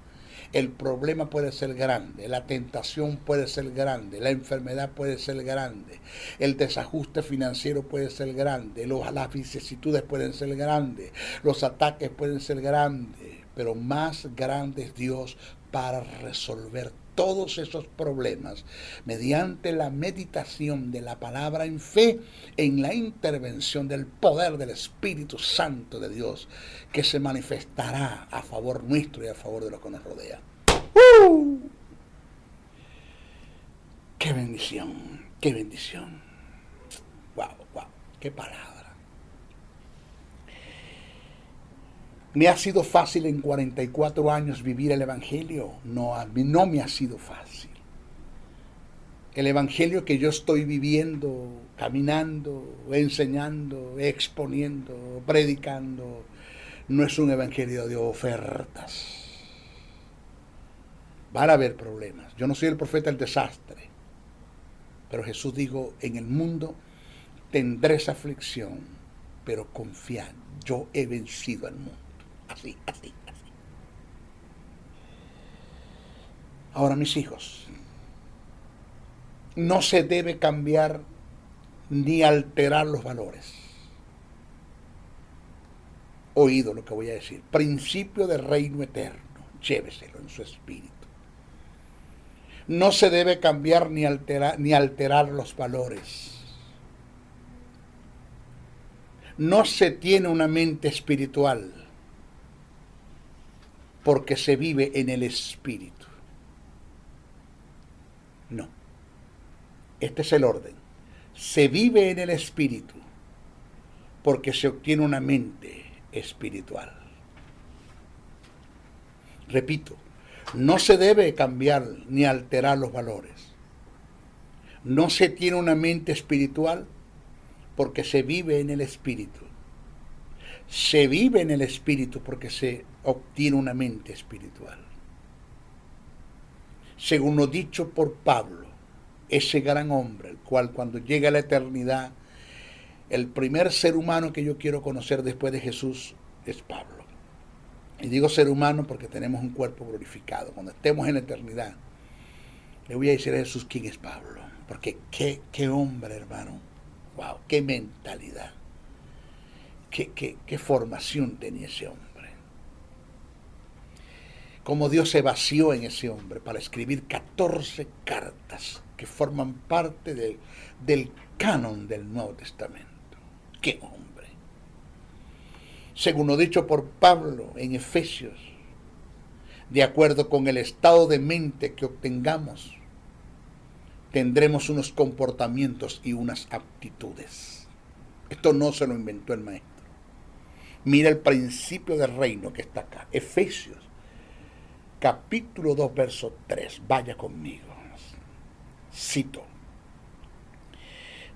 El problema puede ser grande, la tentación puede ser grande, la enfermedad puede ser grande, el desajuste financiero puede ser grande, las vicisitudes pueden ser grandes, los ataques pueden ser grandes, pero más grande es Dios para resolver todos esos problemas mediante la meditación de la palabra en fe, en la intervención del poder del Espíritu Santo de Dios, que se manifestará a favor nuestro y a favor de los que nos rodean. ¡Qué bendición! ¡Qué bendición! ¡Wow, wow! ¡Qué palabra! ¿Me ha sido fácil en 44 años vivir el Evangelio? No, a mí no me ha sido fácil. El Evangelio que yo estoy viviendo, caminando, enseñando, exponiendo, predicando, no es un Evangelio de ofertas. Van a haber problemas. Yo no soy el profeta del desastre, pero Jesús dijo, en el mundo tendréis aflicción, pero confiad, yo he vencido al mundo. Así. Ahora, mis hijos, no se debe cambiar ni alterar los valores. Oído lo que voy a decir. Principio de reino eterno. Lléveselo en su espíritu. No se debe cambiar ni alterar los valores. No se tiene una mente espiritual, porque se vive en el espíritu. No. Este es el orden. Se vive en el espíritu, porque se obtiene una mente espiritual. Repito, no se debe cambiar ni alterar los valores. No se tiene una mente espiritual porque se vive en el espíritu. Se vive en el espíritu porque se obtiene una mente espiritual. Según lo dicho por Pablo, ese gran hombre, el cual cuando llega a la eternidad, el primer ser humano que yo quiero conocer después de Jesús es Pablo. Y digo ser humano porque tenemos un cuerpo glorificado. Cuando estemos en la eternidad, le voy a decir a Jesús quién es Pablo. Porque qué hombre, hermano. Wow, qué mentalidad. Qué formación tenía ese hombre. Cómo Dios se vació en ese hombre para escribir 14 cartas que forman parte del canon del Nuevo Testamento. ¡Qué hombre! Según lo dicho por Pablo en Efesios, de acuerdo con el estado de mente que obtengamos, tendremos unos comportamientos y unas aptitudes. Esto no se lo inventó el maestro. Mira el principio del reino que está acá. Efesios, capítulo 2, verso 3. Vaya conmigo. Cito.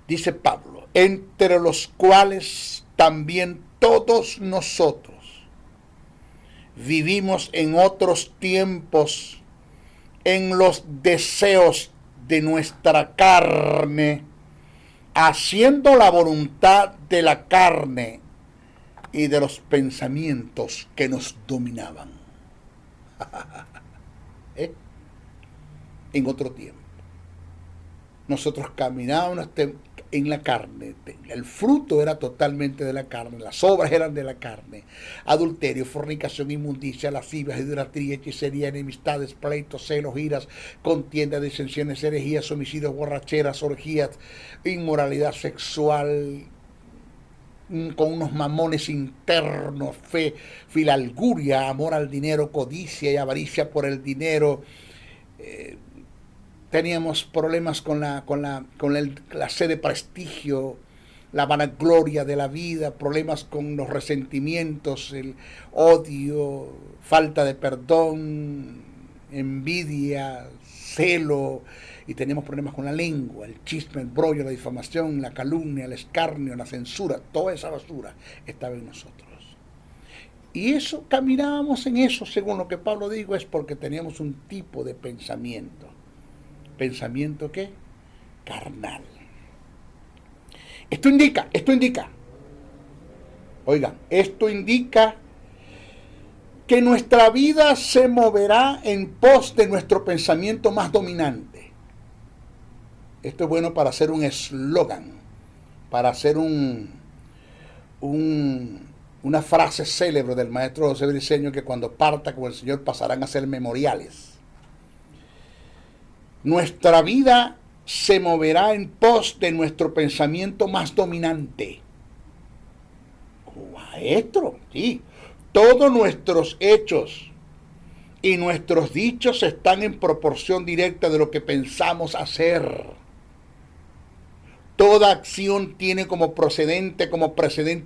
Dice Pablo, entre los cuales también todos nosotros vivimos en otros tiempos en los deseos de nuestra carne, haciendo la voluntad de la carne y de los pensamientos que nos dominaban. En otro tiempo. Nosotros caminábamos en la carne, el fruto era totalmente de la carne, las obras eran de la carne, adulterio, fornicación, inmundicia, lascivia, idolatría, hechicería, enemistades, pleitos, celos, iras, contiendas, disensiones, herejías, homicidios, borracheras, orgías, inmoralidad sexual, con unos mamones internos, fe, filalguria, amor al dinero, codicia y avaricia por el dinero. Teníamos problemas con la sed de prestigio, la vanagloria de la vida, problemas con los resentimientos, el odio, falta de perdón, envidia, celo, y teníamos problemas con la lengua, el chisme, el brollo, la difamación, la calumnia, el escarnio, la censura, toda esa basura estaba en nosotros. Y eso, caminábamos en eso, según lo que Pablo dijo, es porque teníamos un tipo de pensamiento. ¿Pensamiento qué? Carnal. Oigan, esto indica que nuestra vida se moverá en pos de nuestro pensamiento más dominante. Esto es bueno para hacer un eslogan, para hacer una frase célebre del maestro José Briceño, que cuando parta con el Señor pasarán a ser memoriales. Nuestra vida se moverá en pos de nuestro pensamiento más dominante. Maestro, sí. Todos nuestros hechos y nuestros dichos están en proporción directa de lo que pensamos hacer. Toda acción tiene como precedente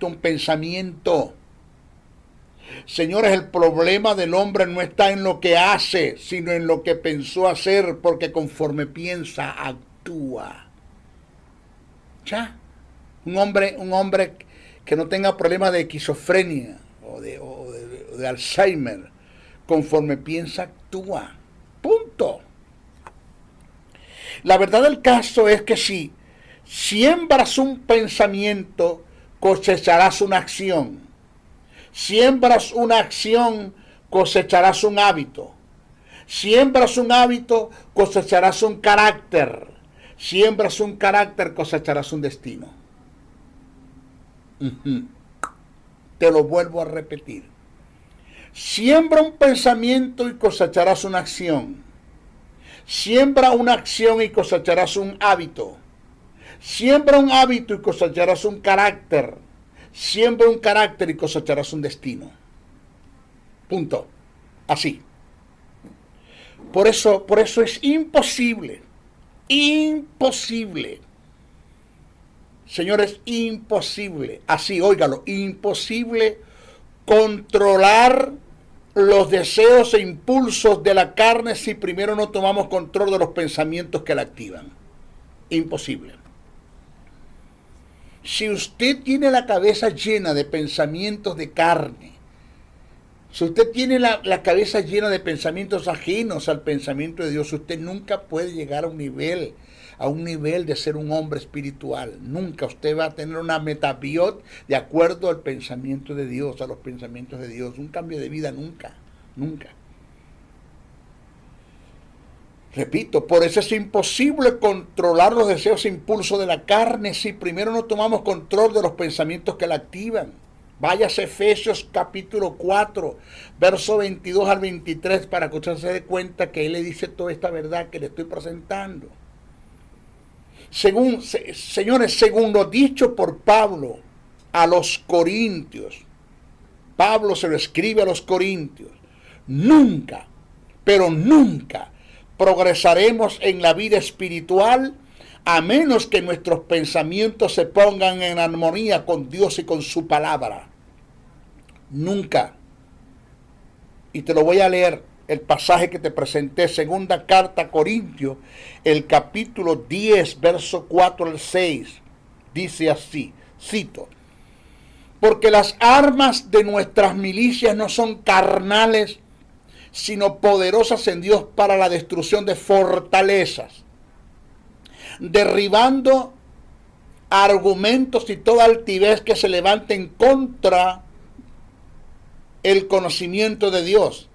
un pensamiento. Señores, el problema del hombre no está en lo que hace, sino en lo que pensó hacer, porque conforme piensa, actúa. ¿Ya? Un hombre que no tenga problemas de esquizofrenia o de Alzheimer, conforme piensa, actúa. Punto. La verdad del caso es que si siembras un pensamiento, cosecharás una acción. Siembras una acción, cosecharás un hábito. Siembras un hábito, cosecharás un carácter. Siembras un carácter, cosecharás un destino. Te lo vuelvo a repetir. Siembra un pensamiento y cosecharás una acción. Siembra una acción y cosecharás un hábito. Siembra un hábito y cosecharás un carácter. Siembra un carácter y cosecharás un destino. Punto. Así. Por eso es imposible. Imposible. Señores, imposible. Así, óigalo, imposible controlar los deseos e impulsos de la carne si primero no tomamos control de los pensamientos que la activan. Imposible. Si usted tiene la cabeza llena de pensamientos de carne, si usted tiene la cabeza llena de pensamientos ajenos al pensamiento de Dios, usted nunca puede llegar a un nivel de ser un hombre espiritual. Nunca. Usted va a tener una metabiot de acuerdo al pensamiento de Dios, a los pensamientos de Dios. Un cambio de vida nunca, nunca. Repito, por eso es imposible controlar los deseos e impulsos de la carne si primero no tomamos control de los pensamientos que la activan. Váyase a Efesios capítulo 4, verso 22 al 23, para que usted se dé cuenta que él le dice toda esta verdad que le estoy presentando. Señores, según lo dicho por Pablo a los Corintios, Pablo se lo escribe a los Corintios, nunca, pero nunca progresaremos en la vida espiritual a menos que nuestros pensamientos se pongan en armonía con Dios y con su palabra. Nunca. Y te lo voy a leer, el pasaje que te presenté, segunda carta a Corintios, el capítulo 10, verso 4 al 6. Dice así, cito: porque las armas de nuestras milicias no son carnales, sino poderosas en Dios para la destrucción de fortalezas, derribando argumentos y toda altivez que se levanten contra el conocimiento de Dios,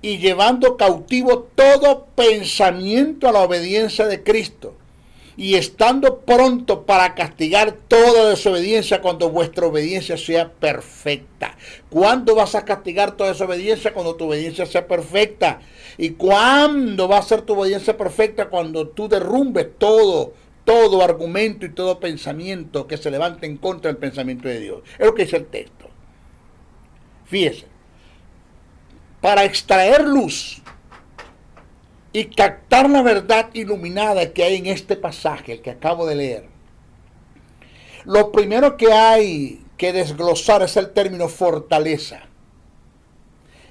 y llevando cautivo todo pensamiento a la obediencia de Cristo, y estando pronto para castigar toda desobediencia cuando vuestra obediencia sea perfecta. ¿Cuándo vas a castigar toda desobediencia? Cuando tu obediencia sea perfecta. ¿Y cuándo va a ser tu obediencia perfecta? Cuando tú derrumbes todo argumento y todo pensamiento que se levante en contra del pensamiento de Dios. Es lo que dice el texto. Fíjese, para extraer luz y captar la verdad iluminada que hay en este pasaje, el que acabo de leer, lo primero que hay que desglosar es el término fortaleza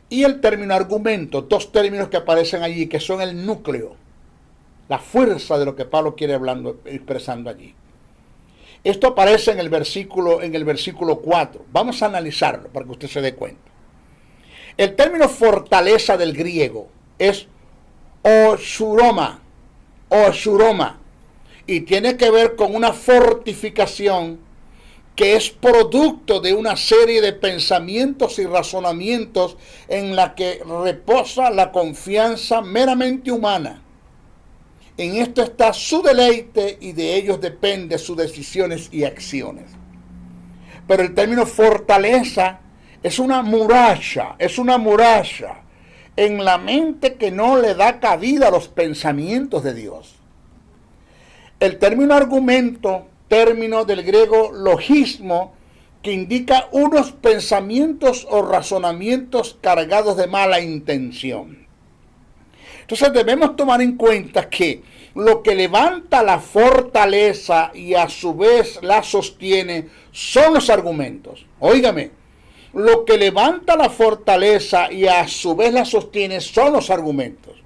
y el término argumento, dos términos que aparecen allí, que son el núcleo, la fuerza de lo que Pablo quiere expresando allí. Esto aparece en el versículo 4. Vamos a analizarlo para que usted se dé cuenta. El término fortaleza del griego es oshuroma, y tiene que ver con una fortificación que es producto de una serie de pensamientos y razonamientos en la que reposa la confianza meramente humana. En esto está su deleite y de ellos depende sus decisiones y acciones. Pero el término fortaleza es una muralla en la mente que no le da cabida a los pensamientos de Dios. El término argumento, término del griego logismo, que indica unos pensamientos o razonamientos cargados de mala intención. Entonces debemos tomar en cuenta que lo que levanta la fortaleza y a su vez la sostiene son los argumentos. Óigame, lo que levanta la fortaleza y a su vez la sostiene son los argumentos.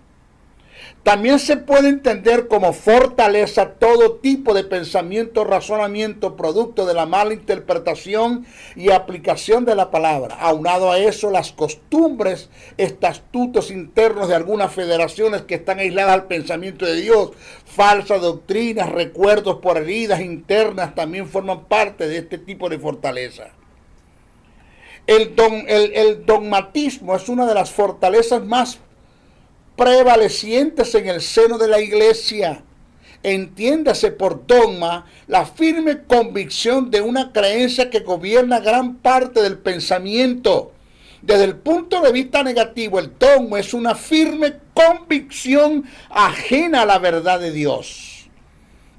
También se puede entender como fortaleza todo tipo de pensamiento, razonamiento, producto de la mala interpretación y aplicación de la palabra. Aunado a eso, las costumbres, estatutos internos de algunas federaciones que están aisladas al pensamiento de Dios, falsas doctrinas, recuerdos por heridas internas, también forman parte de este tipo de fortaleza. El dogmatismo es una de las fortalezas más prevalecientes en el seno de la iglesia. Entiéndase por dogma la firme convicción de una creencia que gobierna gran parte del pensamiento. Desde el punto de vista negativo, el dogma es una firme convicción ajena a la verdad de Dios.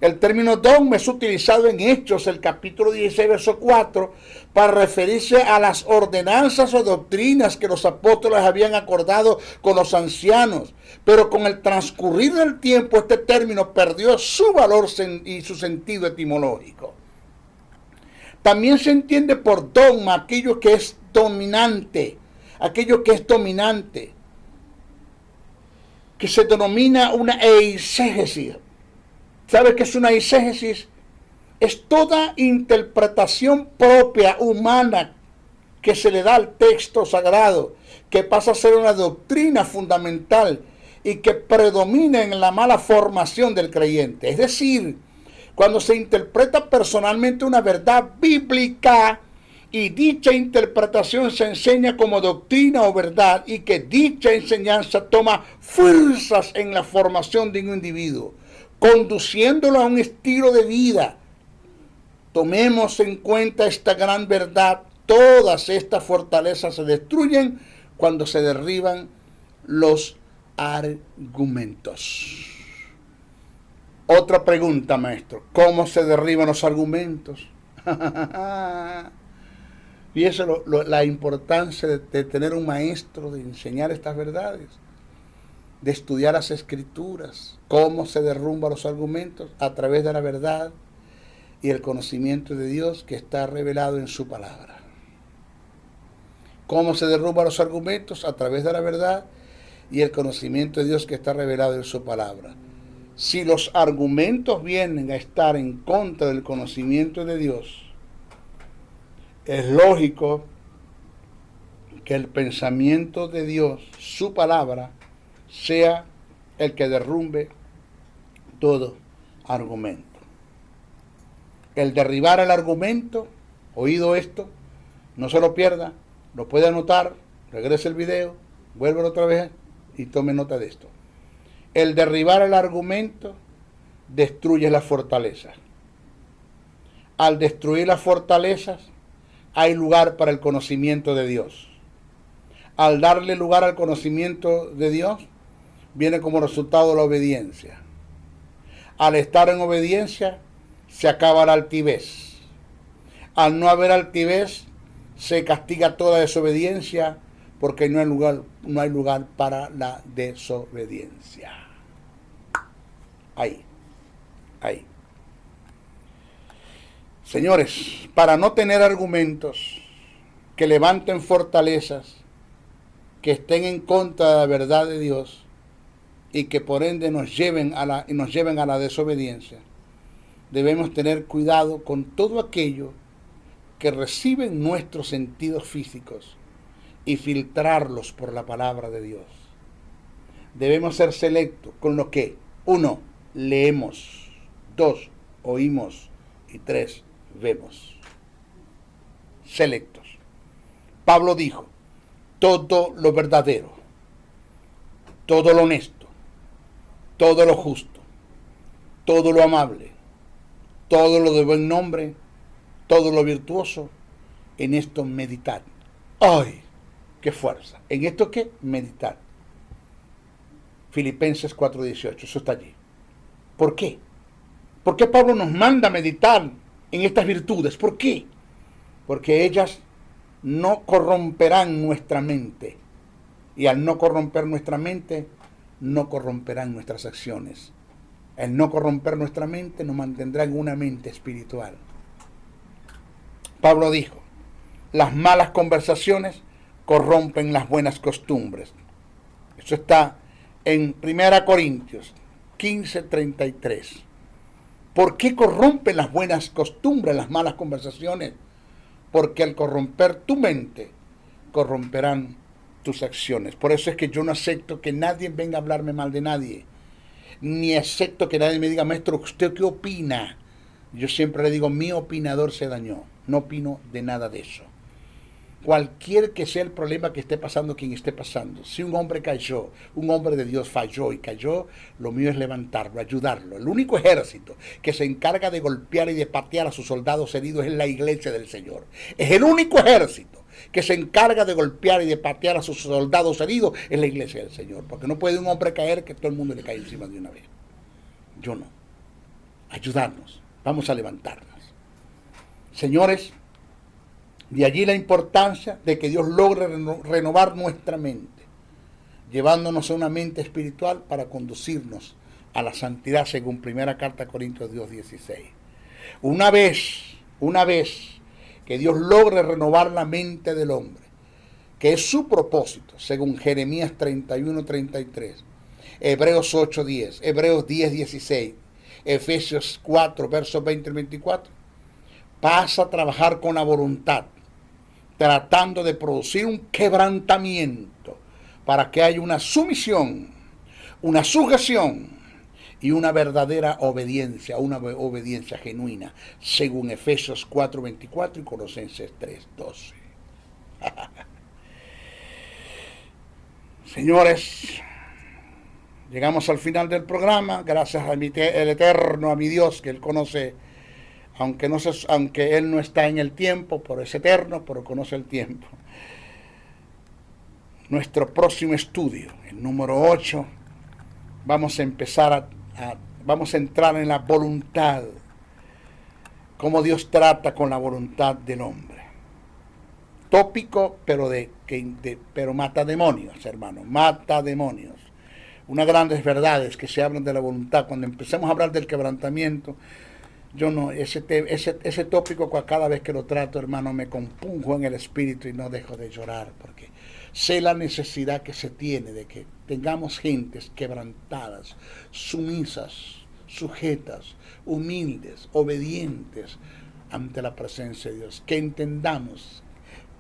El término dogma es utilizado en Hechos, el capítulo 16, verso 4, para referirse a las ordenanzas o doctrinas que los apóstoles habían acordado con los ancianos. Pero con el transcurrir del tiempo, este término perdió su valor y su sentido etimológico. También se entiende por dogma aquello que es dominante, que se denomina una eisegesis. ¿Sabes qué es una eisegesis? Es toda interpretación propia, humana, que se le da al texto sagrado, que pasa a ser una doctrina fundamental y que predomina en la mala formación del creyente. Es decir, cuando se interpreta personalmente una verdad bíblica y dicha interpretación se enseña como doctrina o verdad y que dicha enseñanza toma fuerzas en la formación de un individuo, conduciéndolo a un estilo de vida. Tomemos en cuenta esta gran verdad. Todas estas fortalezas se destruyen cuando se derriban los argumentos. Otra pregunta, maestro. ¿Cómo se derriban los argumentos? Y eso es la importancia de tener un maestro, de enseñar estas verdades, de estudiar las escrituras. ¿Cómo se derrumban los argumentos? A través de la verdad y el conocimiento de Dios que está revelado en su palabra. ¿Cómo se derrumban los argumentos? A través de la verdad y el conocimiento de Dios que está revelado en su palabra. Si los argumentos vienen a estar en contra del conocimiento de Dios, es lógico que el pensamiento de Dios, su palabra, sea el que derrumbe todo argumento. El derribar el argumento, oído esto, no se lo pierda, lo puede anotar, regrese el video, vuélvelo otra vez y tome nota de esto. El derribar el argumento destruye las fortalezas. Al destruir las fortalezas, hay lugar para el conocimiento de Dios. Al darle lugar al conocimiento de Dios, viene como resultado la obediencia. Al estar en obediencia, se acaba la altivez. Al no haber altivez, se castiga toda desobediencia, porque no hay lugar para la desobediencia. Ahí. Señores, para no tener argumentos que levanten fortalezas, que estén en contra de la verdad de Dios y que por ende nos lleven a la desobediencia, debemos tener cuidado con todo aquello que reciben nuestros sentidos físicos y filtrarlos por la palabra de Dios. Debemos ser selectos con lo que, 1, leemos, 2, oímos. Y 3, vemos. Selectos. Pablo dijo, todo lo verdadero, todo lo honesto, todo lo justo, todo lo amable, todo lo de buen nombre, todo lo virtuoso, en esto meditad. ¡Ay! ¡Qué fuerza! ¿En esto qué? Meditar. Filipenses 4:18, eso está allí. ¿Por qué? ¿Por qué Pablo nos manda a meditar en estas virtudes? ¿Por qué? Porque ellas no corromperán nuestra mente. Y al no corromper nuestra mente, no corromperán nuestras acciones. El no corromper nuestra mente nos mantendrá en una mente espiritual. Pablo dijo, las malas conversaciones corrompen las buenas costumbres. Eso está en 1 Corintios 15:33. ¿Por qué corrompen las buenas costumbres, las malas conversaciones? Porque al corromper tu mente, corromperán tus acciones. Por eso es que yo no acepto que nadie venga a hablarme mal de nadie. Ni acepto que nadie me diga, maestro, ¿usted qué opina? Yo siempre le digo, mi opinador se dañó. No opino de nada de eso. Cualquier que sea el problema que esté pasando, quien esté pasando. Si un hombre cayó, un hombre de Dios falló y cayó, lo mío es levantarlo, ayudarlo. El único ejército que se encarga de golpear y de patear a sus soldados heridos es la iglesia del Señor. Es el único ejército que se encarga de golpear y de patear a sus soldados heridos, es la iglesia del Señor. Porque no puede un hombre caer que todo el mundo le cae encima de una vez. Yo no. Ayudarnos. Vamos a levantarnos. Señores, de allí la importancia de que Dios logre renovar nuestra mente, llevándonos a una mente espiritual para conducirnos a la santidad según 1 Carta a Corintios 2:16. Una vez que Dios logre renovar la mente del hombre, que es su propósito, según Jeremías 31:33, Hebreos 8:10, Hebreos 10:16, Efesios 4, versos 20 y 24, pasa a trabajar con la voluntad, tratando de producir un quebrantamiento para que haya una sumisión, una sujeción y una verdadera obediencia, una obediencia genuina, según Efesios 4:24 y Colosenses 3:12. Señores, llegamos al final del programa, gracias al Eterno, a mi Dios, que Él conoce, aunque Él no está en el tiempo, pero es eterno, pero conoce el tiempo. Nuestro próximo estudio, el número 8, vamos a empezar vamos a entrar en la voluntad, cómo Dios trata con la voluntad del hombre. Tópico, pero mata demonios, hermano, mata demonios. Unas grandes verdades que se hablan de la voluntad. Cuando empecemos a hablar del quebrantamiento, yo no, ese tópico cada vez que lo trato, hermano, me compunjo en el espíritu y no dejo de llorar, porque sé la necesidad que se tiene de que tengamos gentes quebrantadas, sumisas, sujetas, humildes, obedientes ante la presencia de Dios, que entendamos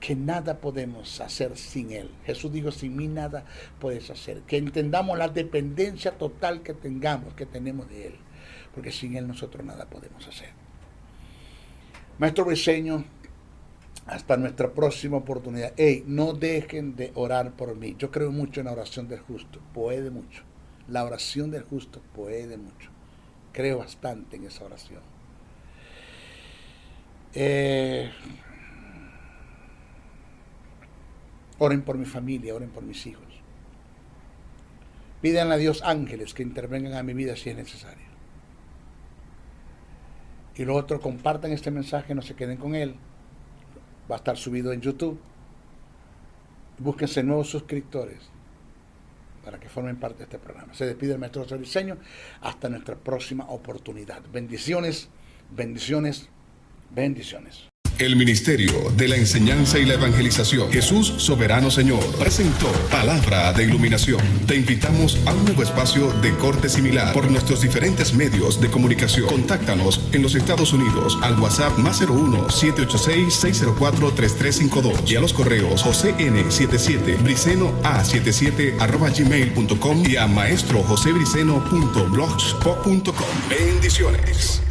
que nada podemos hacer sin Él. Jesús dijo, sin mí nada puedes hacer. Que entendamos la dependencia total que tenemos de Él, porque sin Él nosotros nada podemos hacer. Maestro Briceño, hasta nuestra próxima oportunidad. No dejen de orar por mí. Yo creo mucho en la oración del justo. Puede mucho. La oración del justo puede mucho. Creo bastante en esa oración. Oren por mi familia, oren por mis hijos. Pídanle a Dios ángeles que intervengan a mi vida si es necesario. Y lo otro, compartan este mensaje, no se queden con él. Va a estar subido en YouTube. Búsquense nuevos suscriptores para que formen parte de este programa. Se despide el maestro José Briceño. Hasta nuestra próxima oportunidad. Bendiciones, bendiciones, bendiciones. El Ministerio de la Enseñanza y la Evangelización, Jesús Soberano Señor, presentó Palabra de Iluminación. Te invitamos a un nuevo espacio de corte similar por nuestros diferentes medios de comunicación. Contáctanos en los Estados Unidos al WhatsApp +01 786 604 3352 y a los correos jocn77briceno@gmail.com y a maestrojosebriceno.blogspot.com. Bendiciones.